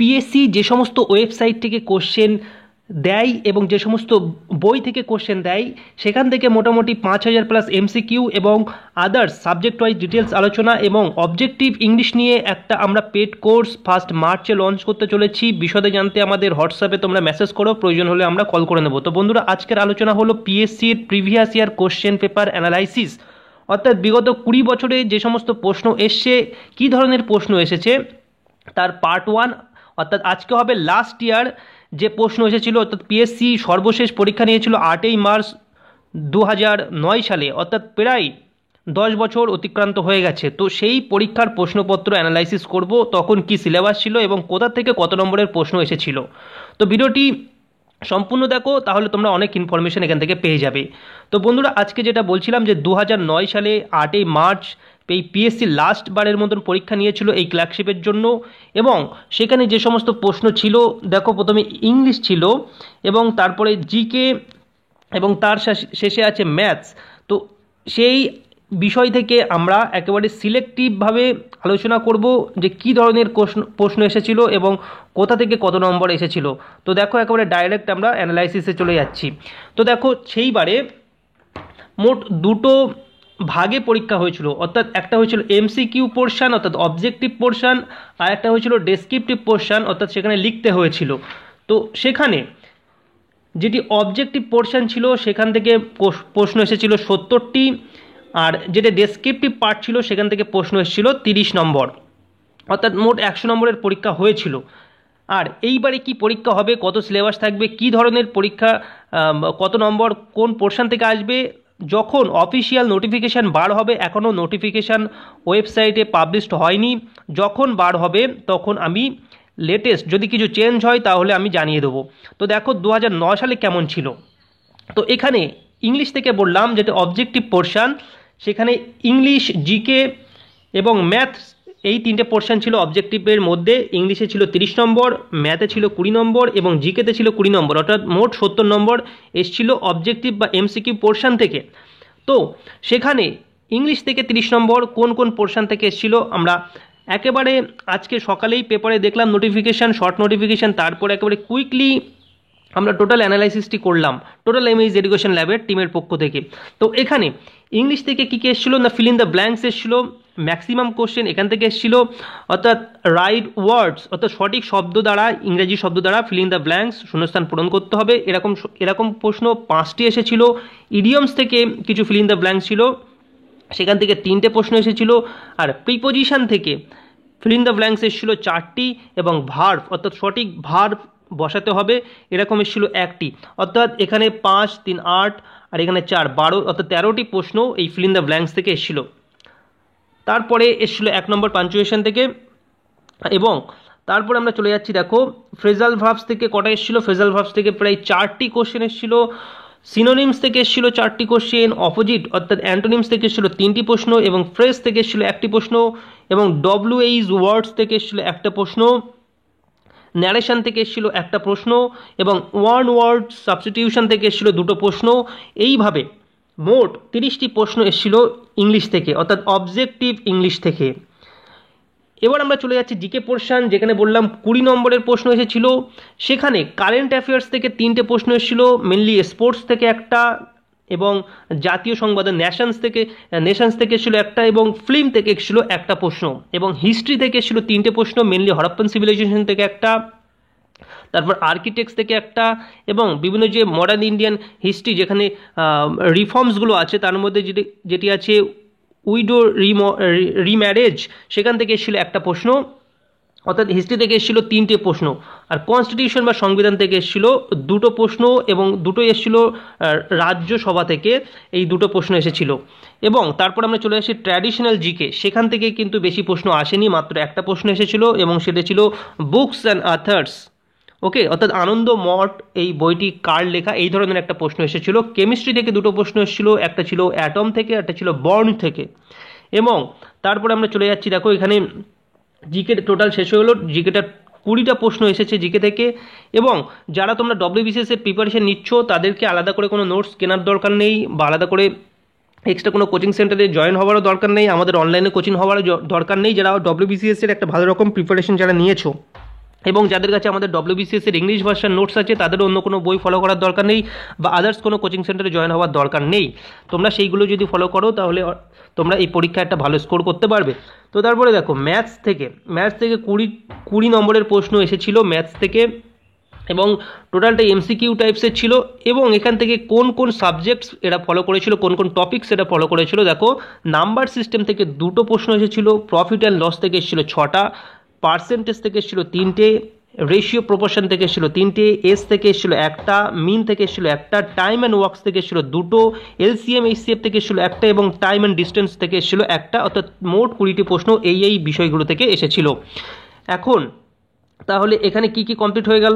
PSC যে সমস্ত website থেকে কোশ্চেন দেয় এবং যে সমস্ত বই থেকে কোশ্চেন দেয় সেখান থেকে মোটামুটি 5000 প্লাস এমসিকিউ এবং আদার্স সাবজেক্ট ওয়াইজ ডিটেলস আলোচনা এবং অবজেক্টিভ ইংলিশ নিয়ে একটা আমরা পেড কোর্স ফার্স্ট মার্চে লঞ্চ করতে চলেছি। বিশদে জানতে আমাদের হোয়াটসঅ্যাপে তোমরা মেসেজ করো, প্রয়োজন হলে আমরা কল করে নেব। তো বন্ধুরা, আজকের আলোচনা হলো পিএসসির previous year question paper analysis, অর্থাৎ বিগত 20 বছরে যে সমস্ত প্রশ্ন এসছে, কী ধরনের প্রশ্ন এসেছে তার পার্ট 1। অর্থাৎ আজকে হবে লাস্ট ইয়ার যে প্রশ্ন এসেছিল, অর্থাৎ পিএসসি সর্বশেষ পরীক্ষা নিয়েছিল 8ই মার্চ 2009 সালে, অর্থাৎ প্রায় 10 বছর অতিক্রান্ত হয়ে গেছে। তো সেই পরীক্ষার প্রশ্নপত্র অ্যানালাইসিস করব, তখন কি সিলেবাস ছিল এবং কোথা থেকে কত নম্বরের প্রশ্ন এসেছিল। তো ভিডিওটি সম্পূর্ণ দেখো, তাহলে তোমরা অনেক ইনফরমেশন এখান থেকে পেয়ে যাবে। তো বন্ধুরা, আজকে যেটা বলছিলাম যে 2009 সালে 8ই মার্চ এই পিএসসি লাস্ট বারের মতন পরীক্ষা নিয়েছিল এই ক্লার্কশিপের জন্য, এবং সেখানে যে সমস্ত প্রশ্ন ছিল দেখো, প্রথমে ইংলিশ ছিল এবং তারপরে জিকে এবং তার শেষে আছে ম্যাথস। তো সেই বিষয় থেকে আমরা একেবারে সিলেক্টিভভাবে আলোচনা করব যে কী ধরনের প্রশ্ন এসেছিল এবং কোথা থেকে কত নম্বর এসেছিল। তো দেখো, একেবারে ডাইরেক্ট আমরা অ্যানালাইসিসে চলে যাচ্ছি। তো দেখো, সেইবারে মোট দুটো ভাগে পরীক্ষা হয়েছিল, অর্থাৎ একটা হয়েছিল এমসিকিউ পোর্শন অর্থাৎ অবজেক্টিভ পোর্শন, আর একটা হয়েছিল ডেসক্রিপটিভ পোর্শন অর্থাৎ সেখানে লিখতে হয়েছিল। তো সেখানে যেটি অবজেক্টিভ পোর্শন ছিল সেখান থেকে প্রশ্ন এসেছিল 70টি, আর যেটা ডেসক্রিপটিভ পার্ট ছিল সেখান থেকে প্রশ্ন এসেছিল 30 নম্বর, অর্থাৎ মোট 100 নম্বরের পরীক্ষা হয়েছিল। আর এইবারে কি পরীক্ষা হবে, কত সিলেবাস থাকবে, কি ধরনের পরীক্ষা, কত নম্বর কোন পোর্শন থেকে আসবে, যখন অফিসিয়াল নোটিফিকেশান বার হবে, এখনও নোটিফিকেশান ওয়েবসাইটে পাবলিশড হয়নি, যখন বার হবে তখন আমি লেটেস্ট যদি কিছু চেঞ্জ হয় তাহলে আমি জানিয়ে দেবো। তো দেখো 2009 সালে কেমন ছিল। তো এখানে ইংলিশ থেকে বললাম যেটা অবজেক্টিভ পোর্শন, সেখানে ইংলিশ, জিকে এবং ম্যাথস এই তিনটে পোর্শন ছিল অবজেক্টিভের মধ্যে। ইংলিশে ছিল 30 নম্বর, ম্যাথে ছিল 20 নম্বর এবং জিকেতে ছিল 20 নম্বর, অর্থাৎ মোট 70 নম্বর এসছিল অবজেক্টিভ বা এমসিকিউ পোর্শন থেকে। তো সেখানে ইংলিশ থেকে 30 নম্বর কোন কোন পোর্শন থেকে এসছিল আমরা একেবারে আজকে সকালেই পেপারে দেখলাম নোটিফিকেশান, শর্ট নোটিফিকেশান, তারপর একেবারে কুইকলি আমরা টোটাল অ্যানালাইসিসটি করলাম টোটাল এমএইচ এডুকেশন ল্যাবের টিমের পক্ষ থেকে। তো এখানে ইংলিশ থেকে কী কী এসেছিলো না, ফিল ইন দ্য ব্ল্যাঙ্কস এসেছিলো, ম্যাক্সিমাম কোশ্চেন এখান থেকে এসেছিলো, অর্থাৎ রাইট ওয়ার্ডস অর্থাৎ সঠিক শব্দ দ্বারা, ইংরেজি শব্দ দ্বারা ফিল ইন দ্য ব্ল্যাঙ্কস শূন্যস্থান পূরণ করতে হবে, এরকম প্রশ্ন 5টি এসেছিলো। ইডিয়মস থেকে কিছু ফিল ইন দ্য ব্ল্যাঙ্কস ছিল, সেখান থেকে 3টে প্রশ্ন এসেছিলো। আর প্রিপোজিশন থেকে ফিল ইন দ্য ব্ল্যাঙ্কস এসেছিলো 4টি এবং ভার্ব অর্থাৎ সঠিক ভার্ব বসাতে হবে এরকম এসেছিলো 1টি, অর্থাৎ এখানে 5, 3, 8 আর এখানে 4, 12 অর্থাৎ 13টি প্রশ্ন এই ফিল ইন দ্য ব্ল্যাঙ্কস থেকে এসেছিলো। তারপরে এসেছিলো 1 নম্বর পাঞ্চুয়েশন থেকে, এবং তারপরে আমরা চলে যাচ্ছি দেখো ফ্রেজাল ভার্বস থেকে কটা এসেছিলো, ফ্রেজাল ভার্বস থেকে প্রায় 4টি কোশ্চেন এসেছিলো। সিনোনিমস থেকে এসেছিলো 4টি কোশ্চেন, অপোজিট অর্থাৎ অ্যান্টোনিমস থেকে এসেছিলো 3টি প্রশ্ন এবং ফ্রেজ থেকে এসেছিলো 1টি প্রশ্ন এবং ডব্লিউএইচ ওয়ার্ডস থেকে এসেছিলো 1টা প্রশ্ন, ন্যারেশন থেকে এসেছিলো 1টা প্রশ্ন এবং ওয়ান ওয়ার্ড সাবস্টিটিউশন থেকে এসেছিলো 2টো প্রশ্ন। এইভাবে মোট 30টি প্রশ্ন এসেছিলো ইংলিশ থেকে, অর্থাৎ অবজেক্টিভ ইংলিশ থেকে। এবার আমরা চলে যাচ্ছি জিকে পোর্শন, যেখানে বললাম 20 নম্বরের প্রশ্ন এসেছিল। সেখানে কারেন্ট অ্যাফেয়ার্স থেকে 3টে প্রশ্ন এসেছিল, মেনলি স্পোর্টস থেকে একটা এবং জাতীয় সংবাদের নেশনস থেকে এসেছিল একটা এবং ফিল্ম থেকে এসেছিল 1টা প্রশ্ন এবং হিস্ট্রি থেকে এসেছিল 3টে প্রশ্ন, মেনলি হরপ্পান সিভিলাইজেশন থেকে একটা, তারপর আর্কিটেক্টস থেকে একটা এবং বিভিন্ন যে মডার্ন ইন্ডিয়ান হিস্ট্রি যেখানে রিফর্মসগুলো আছে তার মধ্যে যেটি আছে উইডো রিম্যারেজ, সেখান থেকে এসেছিল 1টা প্রশ্ন, অর্থাৎ হিস্ট্রি থেকে এসেছিল 3টে প্রশ্ন। আর কনস্টিটিউশন বা সংবিধান থেকে এসেছিল 2টো প্রশ্ন এবং দুটোই এসেছিল রাজ্যসভা থেকে, এই 2টো প্রশ্ন এসেছিল। এবং তারপর আমরা চলে আসি ট্র্যাডিশনাল জিকে, সেখান থেকে কিন্তু বেশি প্রশ্ন আসেনি, মাত্র 1টা প্রশ্ন এসেছিল এবং সেটা ছিল বুকস অ্যান্ড অথর্স, ওকে, অর্থাৎ আনন্দ মঠ এই বইটি কার লেখা, এই ধরনের একটা প্রশ্ন এসেছিল। কেমিস্ট্রি থেকে 2টো প্রশ্ন এসেছিল, একটা ছিল অ্যাটম থেকে, একটা ছিল বর্ন থেকে। এবং তারপরে আমরা চলে যাচ্ছি দেখো এখানে জিকে টোটাল শেষ হয়ে হলো, জিকেটা 20টা প্রশ্ন এসেছে জিকে থেকে। এবং যারা তোমরা ডব্লিউবিসিএস এর প্রিপারেশন নিচ্ছ তাদেরকে আলাদা করে কোনো নোটস কেনার দরকার নেই বা আলাদা করে এক্সট্রা কোনো কোচিং সেন্টারে জয়েন হওয়ারও দরকার নেই, আমাদের অনলাইনে কোচিং হওয়ারও দরকার নেই। যারা ডব্লিউবিসিএস এর একটা ভালো রকম প্রিপারেশন যারা নিয়েছো এবং যাদের কাছে আমাদের WBCS এর ইংলিশ ভার্সন নোটস আছে তাদের অন্য কোনো বই ফলো করার দরকার নেই বা আদার্স কোনো কোচিং সেন্টারে জয়েন হওয়ার দরকার নেই। তোমরা সেইগুলো যদি ফলো করো তাহলে তোমরা এই পরীক্ষায় একটা ভালো স্কোর করতে পারবে। তো তারপরে দেখো ম্যাথস থেকে 20 নম্বরের প্রশ্ন এসেছিল ম্যাথস থেকে, এবং টোটালটা MCQ টাইপসের ছিল। এবং এখান থেকে কোন কোন সাবজেক্টস এরা ফলো করেছিল, কোন কোন টপিকস এরা ফলো করেছিল, দেখো নাম্বার সিস্টেম থেকে 2টো প্রশ্ন এসেছিল, প্রফিট অ্যান্ড লস থেকে এসেছিল 6টা, পার্সেন্টেজ থেকে এসেছিল 3টে, রেশিও প্রপোর্শন থেকে এসেছিল 3টে, এস থেকে এসেছিল 1টা, মিন থেকে এসেছিল 1টা, টাইম অ্যান্ড ওয়ার্কস থেকে এসেছিল 2টো, LCM HCF থেকে এসেছিল 1টা এবং টাইম অ্যান্ড ডিস্টেন্স থেকে এসেছিল 1টা। অর্থাৎ মোট 20টি প্রশ্ন এই বিষয়গুলো থেকে এসেছিল। এখন তাহলে এখানে কি কি কমপ্লিট হয়ে গেল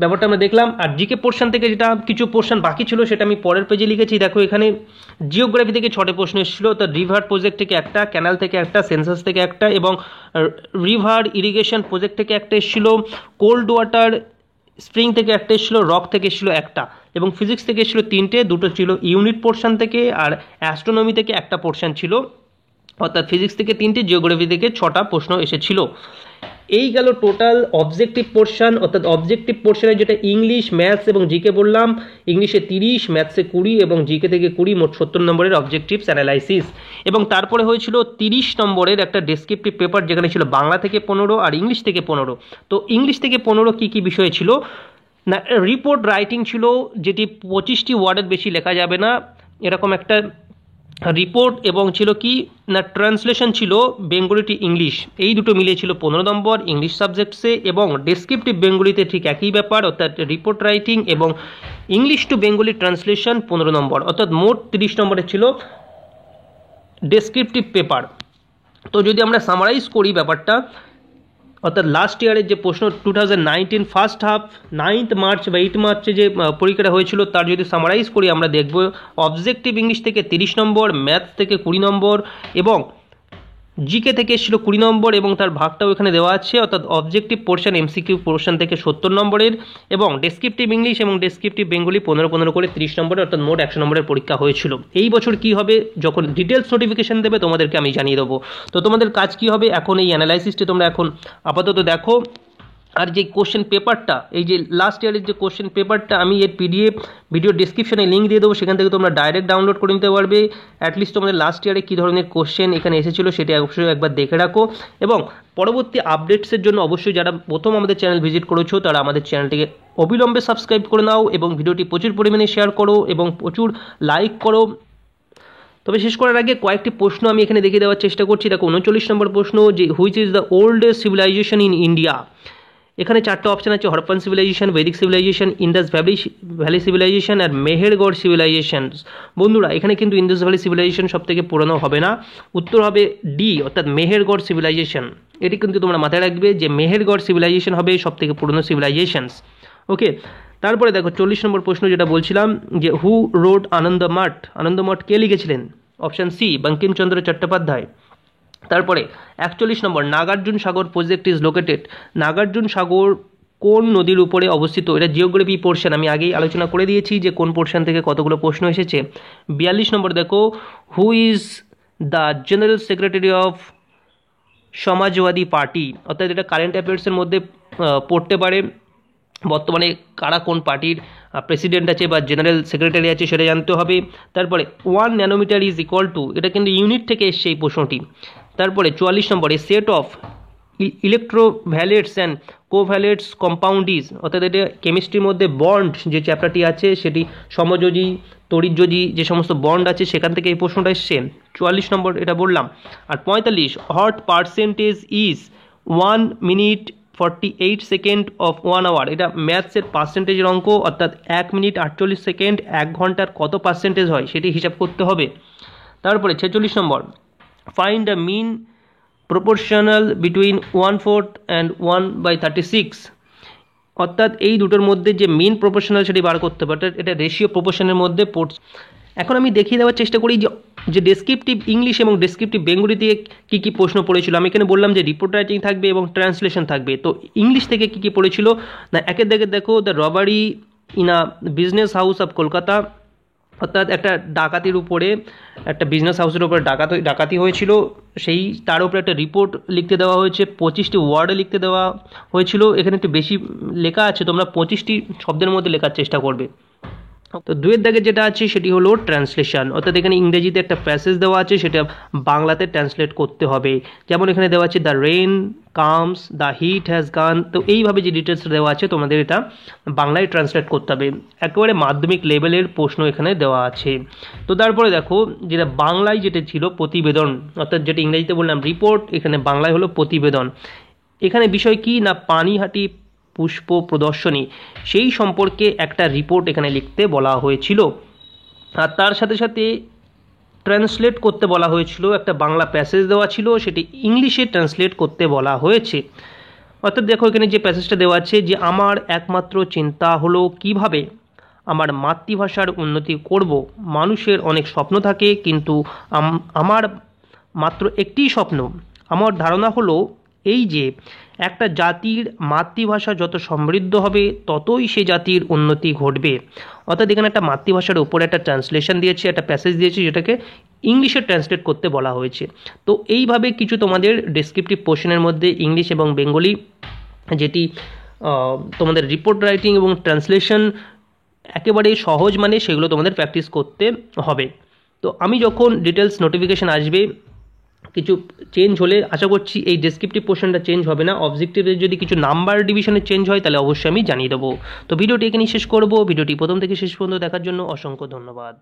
ব্যাপারটা আমরা দেখলাম। আর জিকে পোর্শন থেকে যেটা কিছু পোর্শন বাকি ছিল সেটা আমি পরের পেজে লিখেছি। দেখো এখানে জিওগ্রাফি থেকে 6টে প্রশ্ন এসেছিলো, তো রিভার প্রজেক্ট থেকে 1টা, ক্যানাল থেকে 1টা, সেন্সাস থেকে 1টা এবং রিভার ইরিগেশন প্রজেক্ট থেকে 1টা এসেছিলো, কোল্ড ওয়াটার স্প্রিং থেকে 1টা এসেছিলো, রক থেকে এসেছিলো 1টা এবং ফিজিক্স থেকে এসেছিলো 3টে, 2টো ছিল ইউনিট পোর্শন থেকে আর অ্যাস্ট্রোনমি থেকে 1টা পোর্শন ছিল। অর্থাৎ ফিজিক্স থেকে 3টে, জিওগ্রাফি থেকে 6টা প্রশ্ন এসেছিল। এই গেল টোটাল অবজেক্টিভ পোর্শন। অর্থাৎ অবজেক্টিভ পোর্শনে যেটা ইংলিশ, ম্যাথস এবং জিকে বললাম, ইংলিশে 30, ম্যাথসে 20 এবং জিকে থেকে 20, মোট 70 নম্বরের অবজেক্টিভস অ্যানালাইসিস। এবং তারপরে হয়েছিল 30 নম্বরের একটা ডেসক্রিপটিভ পেপার যেখানে ছিল বাংলা থেকে 15 আর ইংলিশ থেকে 15। তো ইংলিশ থেকে 15 কী কী বিষয় ছিল না, রিপোর্ট রাইটিং ছিল যেটি 25টি ওয়ার্ডের বেশি লেখা যাবে না এরকম একটা রিপোর্ট, এবং ছিল কি না ট্রান্সলেশন ছিল বেঙ্গলি টু ইংলিশ, এই দুটো মিলিয়ে ছিল 15 নম্বর ইংলিশ সাবজেক্টসে। এবং ডেসক্রিপটিভ বেঙ্গলিতে ঠিক একই ব্যাপার, অর্থাৎ রিপোর্ট রাইটিং এবং ইংলিশ টু বেঙ্গলি ট্রান্সলেশন 15 নম্বর, অর্থাৎ মোট 30 নম্বরের ছিল ডেসক্রিপটিভ পেপার। তো যদি আমরা সামারাইজ করি ব্যাপারটা, অর্থাৎ লাস্ট ইয়ারের যে প্রশ্ন 2019 ফার্স্ট হাফ 9 মার্চ বা 8 মার্চে যে পরীক্ষাটা হয়েছিল তার যদি সামারাইজ করি আমরা দেখব অবজেক্টিভ ইংলিশ থেকে 30 নম্বর, ম্যাথস থেকে 20 নম্বর এবং জিকে থেকে এসেছিল 20 নম্বর এবং তার ভাগটাও এখানে দেওয়া আছে। অর্থাৎ অবজেক্টিভ পোর্শন MCQ পোর্শন থেকে 70 নম্বরের এবং ডেসক্রিপটিভ ইংলিশ এবং ডেসক্রিপটিভ বেঙ্গলি 15 করে 30 নম্বরের, অর্থাৎ মোট 100 নম্বরের পরীক্ষা হয়েছিল। এই বছর কি হবে যখন ডিটেলস নোটিফিকেশন দেবে তোমাদেরকে আমি জানিয়ে দেবো। তো তোমাদের কাজ কি হবে, এখন এই অ্যানালাইসিসটি তোমরা এখন আপাতত দেখো। আর যে কোশ্চেন পেপারটা, এই যে লাস্ট ইয়ারের যে কোশ্চেন পেপারটা আমি এর PDF ভিডিও ডিসক্রিপশনে লিঙ্ক দিয়ে দেবো, সেখান থেকে তোমরা ডাইরেক্ট ডাউনলোড করে নিতে পারবে। অ্যাটলিস্ট তোমাদের লাস্ট ইয়ারে কী ধরনের কোশ্চেন এখানে এসেছিলো সেটা অবশ্যই একবার দেখে রাখো। এবং পরবর্তী আপডেটসের জন্য অবশ্যই যারা প্রথম আমাদের চ্যানেল ভিজিট করেছো তারা আমাদের চ্যানেলটিকে অবিলম্বে সাবস্ক্রাইব করে নাও এবং ভিডিওটি প্রচুর পরিমাণে শেয়ার করো এবং প্রচুর লাইক করো। তবে শেষ করার আগে কয়েকটি প্রশ্ন আমি এখানে দেখিয়ে দেওয়ার চেষ্টা করছি। দেখো 39 নম্বর প্রশ্ন, যে which is the oldest civilization in India. এখানে 4টে অপশান আছে, Harappan civilization, Vedic civilization, Indus valley civilization আর মেহেরগড় সিভিলাইজেশন। বন্ধুরা এখানে কিন্তু ইন্ডাস ভ্যালি সিভিলাইজেশন সব থেকে পুরনো হবে না, উত্তর হবে ডি, অর্থাৎ মেহেরগড় সিভিলাইজেশন। এটি কিন্তু তোমরা মাথায় রাখবে যে মেহেরগড় সিভিলাইজেশন হবে সব থেকে পুরনো সিভিলাইজেশনস। ওকে, তারপরে দেখো 40 নম্বর প্রশ্ন যেটা বলছিলাম, যে হু রোড আনন্দমঠ, আনন্দমঠ কে লিখেছিলেন, অপশান সি বঙ্কিমচন্দ্র চট্টোপাধ্যায়। তারপরে 41 নম্বর, নাগার্জুন সাগর প্রজেক্ট ইজ লোকেটেড, নাগার্জুন সাগর কোন নদীর উপরে অবস্থিত। এটা জিওগ্রাফি পোর্শন, আমি আগেই আলোচনা করে দিয়েছি যে কোন পোর্শন থেকে কতগুলো প্রশ্ন এসেছে। 42 নম্বর দেখো, who is the general secretary of Samajwadi party, অর্থাৎ এটা কারেন্ট অ্যাফেয়ার্সের মধ্যে পড়তে পারে, বর্তমানে কারা কোন পার্টির প্রেসিডেন্ট আছে বা জেনারেল সেক্রেটারি আছে সেটা জানতে হবে। তারপরে 1 ন্যানোমিটার ইজ ইকুয়াল টু, এটা কিন্তু ইউনিট থেকে এসছে এই প্রশ্নটি। তারপরে 44 নম্বরে, set of electrovalents and covalents compound is, অর্থাৎ এটা কেমিস্ট্রির মধ্যে বন্ড যে চ্যাপ্টারটি আছে সেটি সমযোজী তড়িৎযোজী যে সমস্ত বন্ড আছে সেখান থেকে এই প্রশ্নটা এসছে। 44 নম্বর এটা বললাম। আর 45, what percentage is 1 minute 48 second of 1 hour, এটা ম্যাথসের পার্সেন্টেজের অঙ্ক, অর্থাৎ 1 মিনিট 48 সেকেন্ড 1 ঘন্টার কত পার্সেন্টেজ হয় সেটি হিসাব করতে হবে। তারপরে 46 নম্বর, find the mean proportional between 1/4 and 1/36, অর্থাৎ এই দুটোর মধ্যে যে মিন প্রপোর্শনাল সেটি বার করতে হবে, অর্থাৎ এটা রেশিও প্রপোর্শনের মধ্যে পড়ছে। এখন আমি দেখিয়ে দেওয়ার চেষ্টা করি যে ডেসক্রিপটিভ ইংলিশ এবং ডেসক্রিপটিভ বেঙ্গলি দিয়ে কী কী প্রশ্ন পড়েছিল। আমি এখানে বললাম যে রিপোর্ট রাইটিং থাকবে এবং ট্রান্সলেশন থাকবে। তো ইংলিশ থেকে কী কী পড়েছিল না, একের দিকে দেখো the robbery in a business house of Kolkata, অর্থাৎ একটা ডাকাতির উপরে, একটা বিজনেস হাউসের উপরে ডাকাতি হয়েছিল, সেই তার উপরে একটা রিপোর্ট লিখতে দেওয়া হয়েছে, 25টি ওয়ার্ডে লিখতে দেওয়া হয়েছিল। এখানে একটু বেশি লেখা আছে, তোমরা 25টি শব্দের মধ্যে লেখার চেষ্টা করবে। তো 2-এর দাগে যেটা আছে সেটি হলো ট্রান্সলেশন, অর্থাৎ এখানে ইংরেজিতে একটা প্যাসেজ দেওয়া আছে, সেটা বাংলাতে ট্রান্সলেট করতে হবে। যেমন এখানে দেওয়া আছে the rain comes, the heat has gone. তো এইভাবে যে ডিটেলসটা দেওয়া আছে তোমাদের এটা বাংলায় ট্রান্সলেট করতে হবে। একেবারে মাধ্যমিক লেভেলের প্রশ্ন এখানে দেওয়া আছে। তো তারপরে দেখো, যেটা বাংলায় যেটা ছিল প্রতিবেদন, অর্থাৎ যেটা ইংরেজিতে বললাম রিপোর্ট, এখানে বাংলায় হলো প্রতিবেদন। এখানে বিষয় কি না, পানিহাটি পুষ্প প্রদর্শনী, সেই সম্পর্কে একটা রিপোর্ট এখানে লিখতে বলা হয়েছিল। আর তার সাথে সাথে ট্রান্সলেট করতে বলা হয়েছিল, একটা বাংলা প্যাসেজ দেওয়া ছিল, সেটি ইংলিশে ট্রান্সলেট করতে বলা হয়েছে। অর্থাৎ দেখো এখানে যে প্যাসেজটা দেওয়া আছে যে আমার একমাত্র চিন্তা হলো কিভাবে আমার মাতৃভাষার উন্নতি করব। মানুষের অনেক স্বপ্ন থাকে, কিন্তু আমার মাত্র একটিই স্বপ্ন। আমার ধারণা হলো এই যে একটা জাতির মাতৃভাষা যত সমৃদ্ধ হবে ততই সে জাতির উন্নতি ঘটবে। অর্থাৎ এখানে একটা মাতৃভাষার উপরে একটা ট্রান্সলেশন দিয়েছে, একটা প্যাসেজ দিয়েছে, যেটাকে ইংলিশে ট্রান্সলেট করতে বলা হয়েছে। তো এইভাবে কিছু তোমাদের ডেসক্রিপটিভ পোর্শনের মধ্যে ইংলিশ এবং বেঙ্গলি, যেটি তোমাদের রিপোর্ট রাইটিং এবং ট্রান্সলেশন একেবারে সহজ, মানে সেগুলো তোমাদের প্র্যাকটিস করতে হবে। তো আমি যখন ডিটেলস নোটিফিকেশান আসবে কিছু চেঞ্জ হলে, আশা করছি এই ডেসক্রিপটিভ পোর্শনটা চেঞ্জ হবে না, অবজেক্টিভের যদি কিছু নাম্বার ডিভিশনে চেঞ্জ হয় তাহলে অবশ্যই আমি জানিয়ে দেবো। তো ভিডিওটি এখানেই শেষ করব। ভিডিওটি প্রথম থেকে শেষ পর্যন্ত দেখার জন্য অসংখ্য ধন্যবাদ।